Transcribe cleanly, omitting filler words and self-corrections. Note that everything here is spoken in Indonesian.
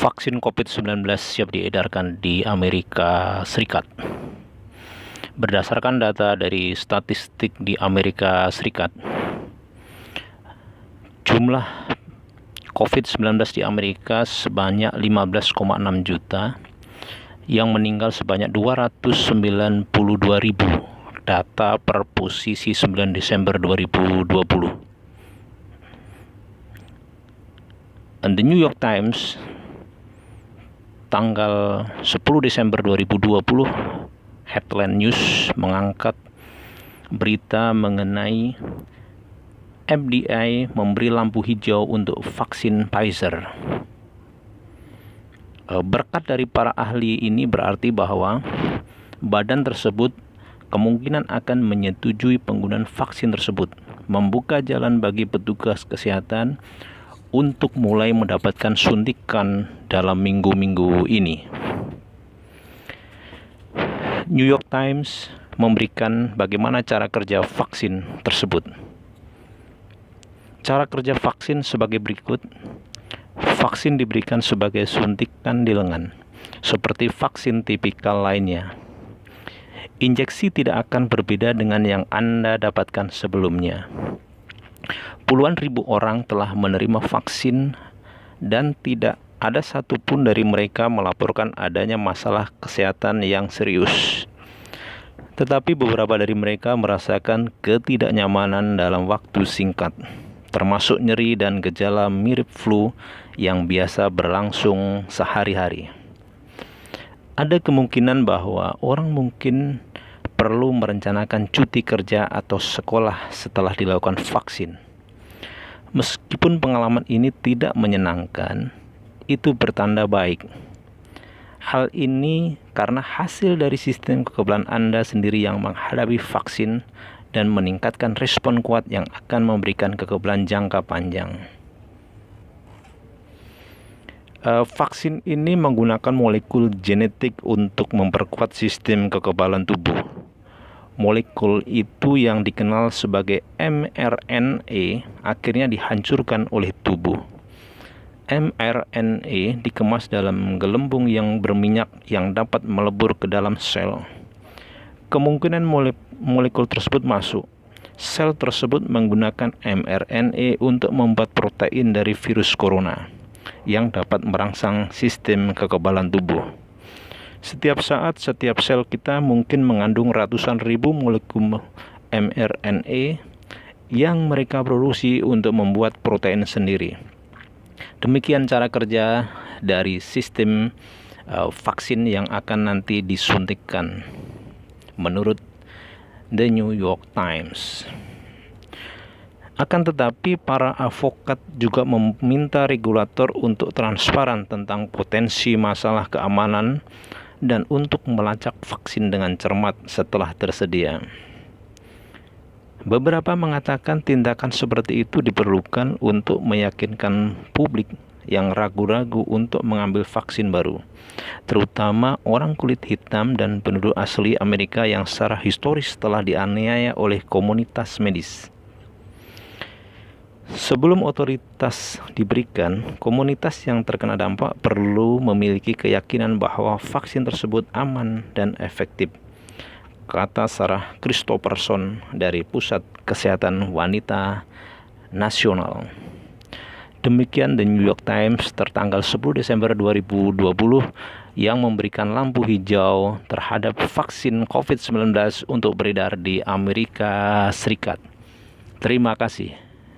Vaksin COVID-19 siap diedarkan di Amerika Serikat. Berdasarkan data dari statistik di Amerika Serikat, jumlah COVID-19 di Amerika sebanyak 15,6 juta, yang meninggal sebanyak 292.000, data per posisi 9 Desember 2020. And The New York Times tanggal 10 Desember 2020, headline news mengangkat berita mengenai FDA memberi lampu hijau untuk vaksin Pfizer. Berkat dari para ahli ini berarti bahwa badan tersebut kemungkinan akan menyetujui penggunaan vaksin tersebut, membuka jalan bagi petugas kesehatan untuk mulai mendapatkan suntikan dalam minggu-minggu ini. New York Times memberikan bagaimana cara kerja vaksin tersebut. Cara kerja vaksin sebagai berikut. Vaksin diberikan sebagai suntikan di lengan, seperti vaksin tipikal lainnya. Injeksi tidak akan berbeda dengan yang Anda dapatkan sebelumnya. Puluhan ribu orang telah menerima vaksin dan tidak ada satupun dari mereka melaporkan adanya masalah kesehatan yang serius. Tetapi beberapa dari mereka merasakan ketidaknyamanan dalam waktu singkat, termasuk nyeri dan gejala mirip flu yang biasa berlangsung sehari-hari. Ada kemungkinan bahwa orang mungkin perlu merencanakan cuti kerja atau sekolah setelah dilakukan vaksin. Meskipun pengalaman ini tidak menyenangkan, itu bertanda baik. Hal ini karena hasil dari sistem kekebalan Anda sendiri yang menghadapi vaksin dan meningkatkan respon kuat yang akan memberikan kekebalan jangka panjang. Vaksin ini menggunakan molekul genetik untuk memperkuat sistem kekebalan tubuh. Molekul itu yang dikenal sebagai mRNA akhirnya dihancurkan oleh tubuh. mRNA dikemas dalam gelembung yang berminyak yang dapat melebur ke dalam sel. Kemungkinan molekul tersebut masuk. Sel tersebut menggunakan mRNA untuk membuat protein dari virus corona yang dapat merangsang sistem kekebalan tubuh. Setiap saat, setiap sel kita mungkin mengandung ratusan ribu molekul mRNA yang mereka produksi untuk membuat protein sendiri. Demikian cara kerja dari sistem vaksin yang akan nanti disuntikkan, menurut The New York Times. Akan tetapi, para advokat juga meminta regulator untuk transparan tentang potensi masalah keamanan dan untuk melacak vaksin dengan cermat setelah tersedia. Beberapa mengatakan tindakan seperti itu diperlukan untuk meyakinkan publik yang ragu-ragu untuk mengambil vaksin baru, terutama orang kulit hitam dan penduduk asli Amerika yang secara historis telah dianiaya oleh komunitas medis. Sebelum otoritas diberikan, komunitas yang terkena dampak perlu memiliki keyakinan bahwa vaksin tersebut aman dan efektif, kata Sarah Christopherson dari Pusat Kesehatan Wanita Nasional. Demikian The New York Times tertanggal 10 Desember 2020 yang memberikan lampu hijau terhadap vaksin COVID-19 untuk beredar di Amerika Serikat. Terima kasih.